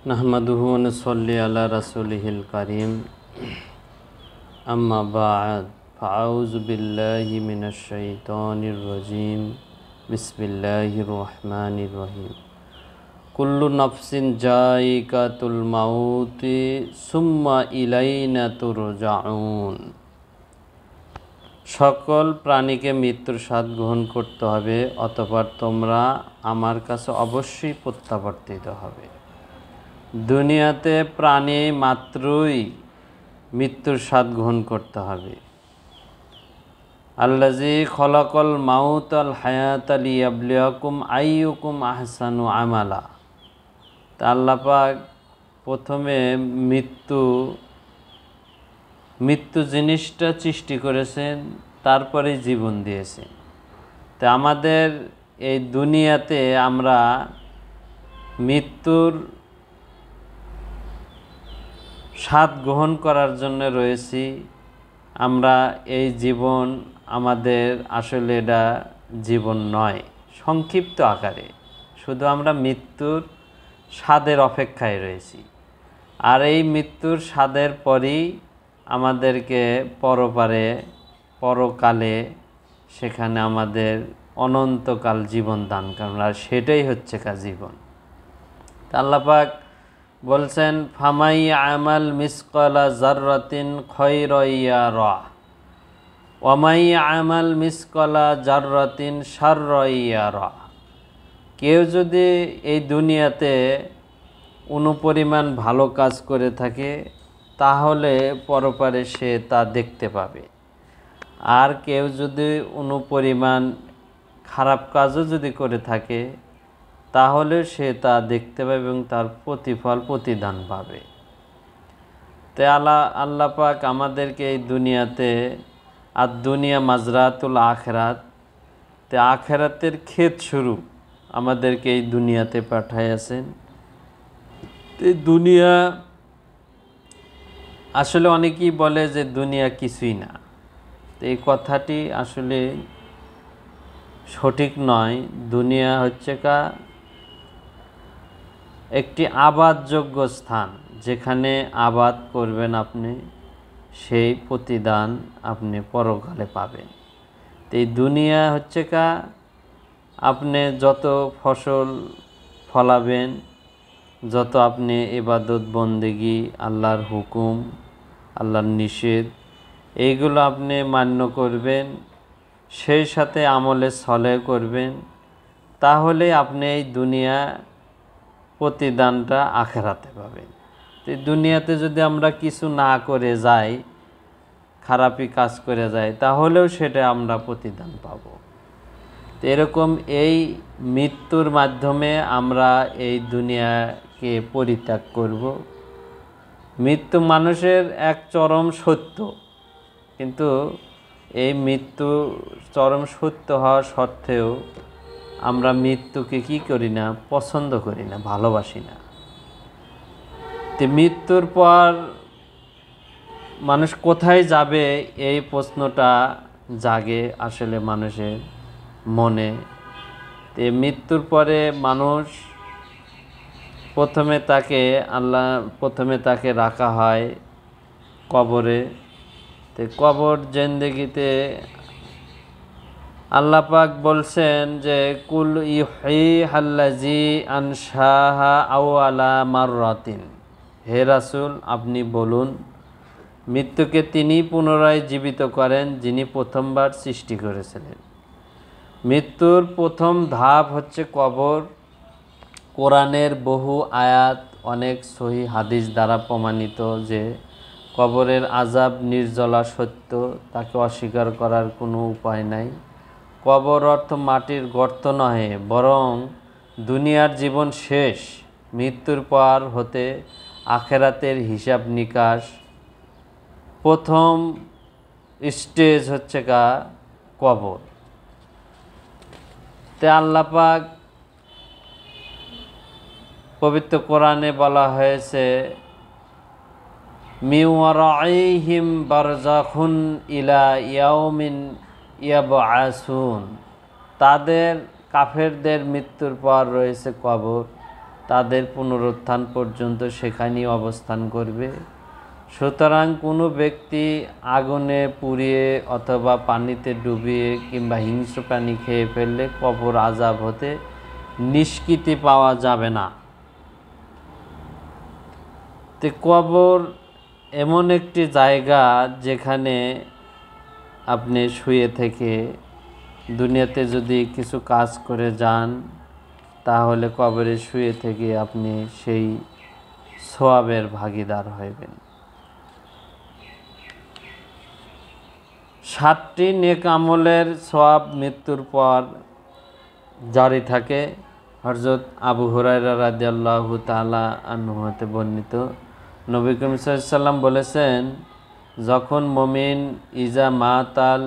नहमदुहु व नसल्ली अला रसूलिहिल करीम अम्मा बाद फ़अऊज़ु बिल्लाहि मिनश शैतानिर रजीम बिस्मिल्लाहिर रहमानिर रहीम कुल्लु नफ्सिन जाइकातुल मौति सुम्मा इलाइना तुरजाऊन। সকল প্রাণীকে মৃত্যুর স্বাদ গ্রহণ করতে হবে, অতঃপর তোমরা আমার কাছে অবশ্যই প্রত্যাবর্তিত হবে। দুনিয়াতে প্রাণী মাত্রই মৃত্যুর স্বাদ গ্রহণ করতে হবে। আল্লাযী খলাকাল মাউতাল হায়াতা লিয়াবলিয়াকুম আইয়ুকুম আহসানু আমালা। তা আল্লাহ পাক প্রথমে মৃত্যু জিনিসটা সৃষ্টি করেছেন, তারপরে জীবন দিয়েছেন। তা আমাদের এই দুনিয়াতে আমরা মৃত্যুর স্বাদ গ্রহণ করার জন্য রয়েছি। আমরা এই জীবন আমাদের আসলে এটা জীবন নয়, সংক্ষিপ্ত আকারে শুধু আমরা মৃত্যুর স্বাদের অপেক্ষায় রয়েছি। আর এই মৃত্যুর স্বাদের পরই আমাদেরকে পরকালে সেখানে আমাদের অনন্তকাল জীবন দান করেন, আর সেটাই হচ্ছে জীবন। আল্লাহ পাক বলছেন ফামাই আমাল মিসকালা জাররাতিন খায়রান ইয়ারা ওয়া মাই আমাল মিসকালা জাররাতিন শাররান ইয়ারা। কেউ যদি এই দুনিয়াতে অনুপরিমাণ ভালো কাজ করে থাকে তাহলে পরপারে সে তা দেখতে পাবে, আর কেউ যদি অনুপরিমাণ খারাপ কাজও যদি করে থাকে তাহলে সে তা দেখতে পাবে এবং তার প্রতিদান পাবে। তো আল্লাহ পাক আমাদেরকে এই দুনিয়াতে আর দুনিয়া মাজরাতুল আখিরাত, তো আখিরাতের ক্ষেত শুরু আমাদেরকে এই দুনিয়াতে পাঠাইয়াছেন। এই দুনিয়া আসলে অনেকেই বলে যে দুনিয়া কিছুই না। তো এই কথাটি আসলে সঠিক নয়। দুনিয়া হচ্ছে একটি আবাদযোগ্য স্থান, যেখানে আবাদ করবেন আপনি, সেই প্রতিদান আপনি পরকালে পাবেন। তো এই দুনিয়া হচ্ছে আপনি যত ফসল ফলাবেন, যত আপনি ইবাদত বন্দেগি, আল্লাহর হুকুম, আল্লাহর নিষেধ, এইগুলো আপনি মান্য করবেন, সেই সাথে আমলে সলেহ করবেন, তাহলে আপনি এই দুনিয়া প্রতিদানটা আখিরাতে পাবেন। তো দুনিয়াতে যদি আমরা কিছু না করে যাই, খারাপই কাজ করে যাই, তাহলেও সেটা আমরা প্রতিদান পাব। তো এরকম এই মৃত্যুর মাধ্যমে আমরা এই দুনিয়াকে পরিত্যাগ করব। মৃত্যু মানুষের এক চরম সত্য, কিন্তু এই মৃত্যু চরম সত্য হওয়া সত্ত্বেও আমরা মৃত্যুকে কি করি না, পছন্দ করি না, ভালোবাসি না। তো মৃত্যুর পর মানুষ কোথায় যাবে, এই প্রশ্নটা জাগে আসলে মানুষের মনে। তো মৃত্যুর পরে মানুষ প্রথমে তাকে রাখা হয় কবরে। তো কবর জিন্দেগিতে আল্লাহ পাক বলছেন যে কুল ইউহয়িহাল্লাযী আনশাহা আওয়ালা মাররাতিন। হে রাসূল, আপনি বলুন, মৃত্যুকে তিনি পুনরায় জীবিত করেন যিনি প্রথমবার সৃষ্টি করেছিলেন। মৃত্যুর প্রথম ধাপ হচ্ছে কবর। কোরআনের বহু আয়াত, অনেক সহিহ হাদিস দ্বারা প্রমাণিত যে কবরের আযাব নির্জলা সত্য, তাকে অস্বীকার করার কোনো উপায় নাই। কবর অর্থ মাটির গর্ত নহে, বরং দুনিয়ার জীবন শেষ। মৃত্যুর পর হতে আখিরাতের হিসাব নিকাশ। প্রথম স্টেজ হচ্ছে কবর। তে আল্লাহ পাক পবিত্র কোরআনে বলা হয়েছে মিন ওয়ারাইহিম বারযাখুন ইলা ইয়াউমিন ইয়াবআসুন। তাদের কাফেরদের মৃত্যুর পর রয়েছে কবর, তাদের পুনরুত্থান পর্যন্ত সেখানেই অবস্থান করবে। সুতরাং কোনো ব্যক্তি আগুনে পুড়িয়ে অথবা পানিতে ডুবিয়ে কিংবা হিংস্র প্রাণী খেয়ে ফেললে কবর আযাব হতে নিষ্কৃতি পাওয়া যাবে না। তো কবর এমন একটি জায়গা যেখানে আপনি শুয়ে থেকে দুনিয়াতে যদি কিছু কাজ করে যান, তাহলে কবরে শুয়ে থেকে আপনি সেই সওয়াবের ভাগীদার হইবেন। 7টি নেক আমলের সওয়াব মৃত্যুর পর জারি থাকে। হযরত আবু হুরায়রা রাদিয়াল্লাহু তাআলা আনহু হতে বর্ণিত, নবী করিম সাল্লাল্লাহু আলাইহি ওয়াসাল্লাম বলেছেন, যখন মুমিন ইজা মাতাল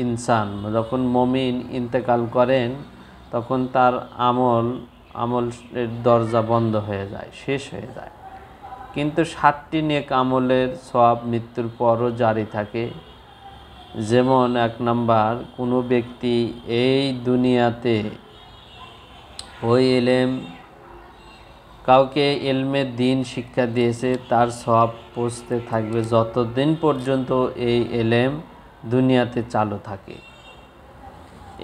ইনসান, যখন মুমিন ইন্তেকাল করেন তখন তার আমলের দরজা বন্ধ হয়ে যায়, শেষ হয়ে যায়। কিন্তু 7টি নেক আমলের সওয়াব মৃত্যুর পরও জারি থাকে। যেমন 1 নাম্বার, কোনো ব্যক্তি এই দুনিয়াতে ওই ইলম কাউকে ইলমে দ্বীন শিক্ষা দিয়েছে, তার সওয়াব পৌঁছতে থাকবে যতদিন পর্যন্ত এই ইলম দুনিয়াতে চালু থাকে।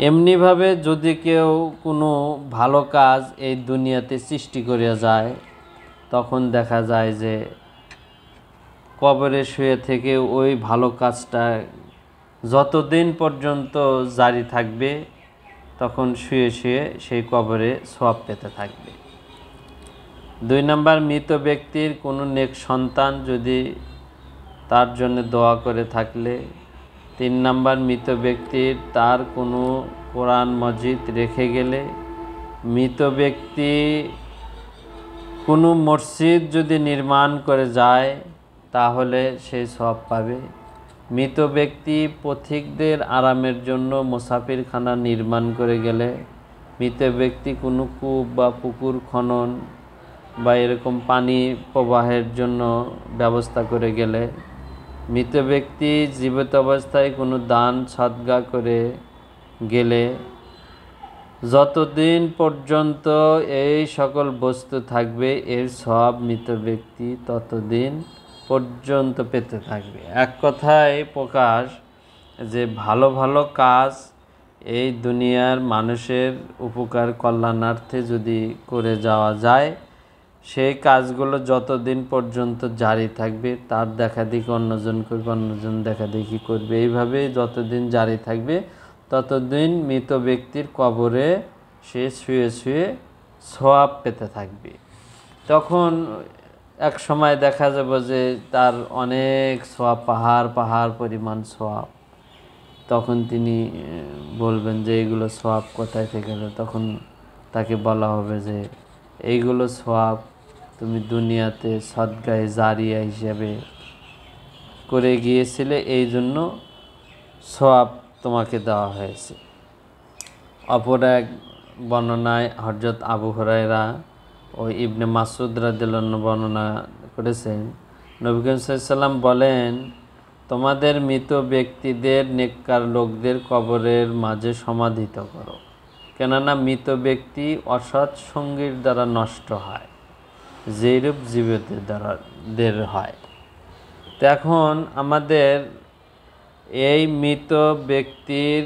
এমনিভাবে যদি কেউ কোনো ভালো কাজ এই দুনিয়াতে সৃষ্টি করে যায়, তখন দেখা যায় যে কবরে শুয়ে থেকে ওই ভালো কাজটা যতদিন পর্যন্ত জারি থাকবে, তখন শুয়ে শুয়ে সেই কবরে সওয়াব পেতে থাকবে। 2 নাম্বার, মৃত ব্যক্তির কোনো নেক সন্তান যদি তার জন্য দোয়া করে থাকলে। 3 নাম্বার, মৃত ব্যক্তির তার কোনো কোরআন মজিদ রেখে গেলে। মৃত ব্যক্তি কোনো মসজিদ যদি নির্মাণ করে যায়, তাহলে সেই সওয়াব পাবে। মৃত ব্যক্তি পথিকদের আরামের জন্য মুসাফিরখানা নির্মাণ করে গেলে। মৃত ব্যক্তি কোনো কূপ বা পুকুর খনন বা এরকম পানি প্রবাহের জন্য ব্যবস্থা করে গেলে। মৃত ব্যক্তি জীবিত অবস্থায় কোনো দান সদকা করে গেলে। যতদিন পর্যন্ত এই সকল বস্তু থাকবে, এর সওয়াব মৃত ব্যক্তি ততদিন পর্যন্ত পেতে থাকবে। এক কথায় প্রকাশ যে ভালো ভালো কাজ এই দুনিয়ার মানুষের উপকার কল্যাণার্থে যদি করে যাওয়া যায়, সেই কাজগুলো যতদিন পর্যন্ত জারি থাকবে, তার দেখাদেখি অন্যজন করবে, অন্যজন দেখাদেখি করবে, এইভাবে যতদিন জারি থাকবে ততদিন মৃত ব্যক্তির কবরে সে শুয়ে শুয়ে সওয়াব পেতে থাকবে। তখন এক সময় দেখা যাবে যে তার অনেক সওয়াব, পাহাড় পাহাড় পরিমাণ সওয়াব। তখন তিনি বলবেন যে এইগুলো সওয়াব কোথায় থেকে এলো? তখন তাকে বলা হবে যে এইগুলো সওয়াব তুমি দুনিয়াতে সদকায়ে জারিয়া হিসেবে করে গিয়েছিলে, এই জন্য সওয়াব তোমাকে দেওয়া হয়েছে। অপর এক বর্ণনায় হযরত আবু হুরায়রা ও ইবনে মাসউদ রাদিয়াল্লাহু আনহু বর্ণনা করেছেন, নবী করিম সাল্লাল্লাহু আলাইহি ওয়াসাল্লাম বলেন, তোমাদের মৃত ব্যক্তিদের নেককার লোকদের কবরের মাঝে সমাধিত করো, কেননা মৃত ব্যক্তি অসৎ সঙ্গীর দ্বারা নষ্ট হয়, যেরূপ জীবিতদের দ্বারা হয়। তো এখন আমাদের এই মৃত ব্যক্তির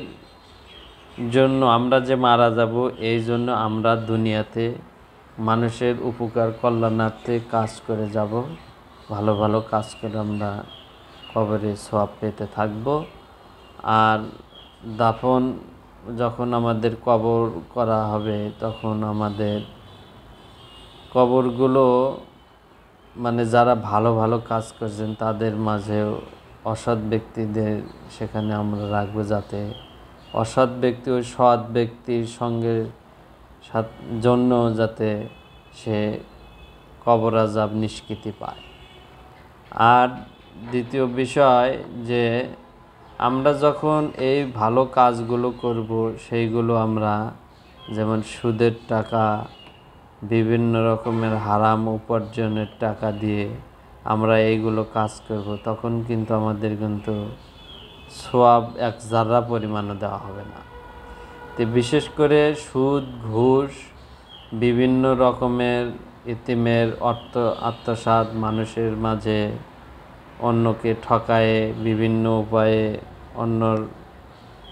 জন্য, আমরা যে মারা যাব, এই জন্য আমরা দুনিয়াতে মানুষের উপকার কল্যাণার্থে কাজ করে যাব। ভালো ভালো কাজ করে আমরা কবরে সওয়াব পেতে থাকব। আর দাফন যখন আমাদের কবর করা হবে, তখন আমাদের কবরগুলো মানে যারা ভালো ভালো কাজ করছেন তাদের মাঝেও অসৎ ব্যক্তিদের সেখানে আমরা রাখবো, যাতে অসৎ ব্যক্তি ওই সৎ ব্যক্তির সঙ্গে জন্য যাতে সে কবর আযাব নিষ্কৃতি পায়। আর দ্বিতীয় বিষয় যে আমরা যখন এই ভালো কাজগুলো করব, সেইগুলো আমরা যেমন সুদের টাকা, বিভিন্ন রকমের হারাম উপার্জনের টাকা দিয়ে আমরা এইগুলো কাজ করব, তখন কিন্তু আমাদের কিন্তু সওয়াব এক জাররা পরিমাণও দেওয়া হবে না। তো বিশেষ করে সুদ, ঘুষ বিভিন্ন রকমের ইতিমের অর্থ আত্মসাৎ, মানুষের মাঝে অন্যকে ঠকায়ে বিভিন্ন উপায়ে অন্যর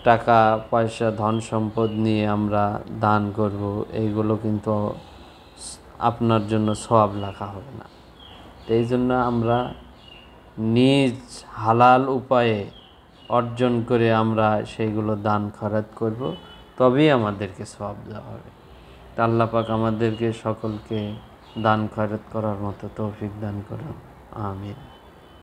টাকা পয়সা ধন সম্পদ নিয়ে আমরা দান করব, এইগুলো কিন্তু আপনার জন্য সওয়াব লেখা হবে না। এই জন্য আমরা নিজ হালাল উপায়ে অর্জন করে আমরা সেইগুলো দান খয়রাত করব, তবেই আমাদেরকে সওয়াব দেওয়া হবে। তা আল্লাহ পাক আমাদেরকে সকলকে দান খয়রাত করার মতো তৌফিক দান করুন। আমিন।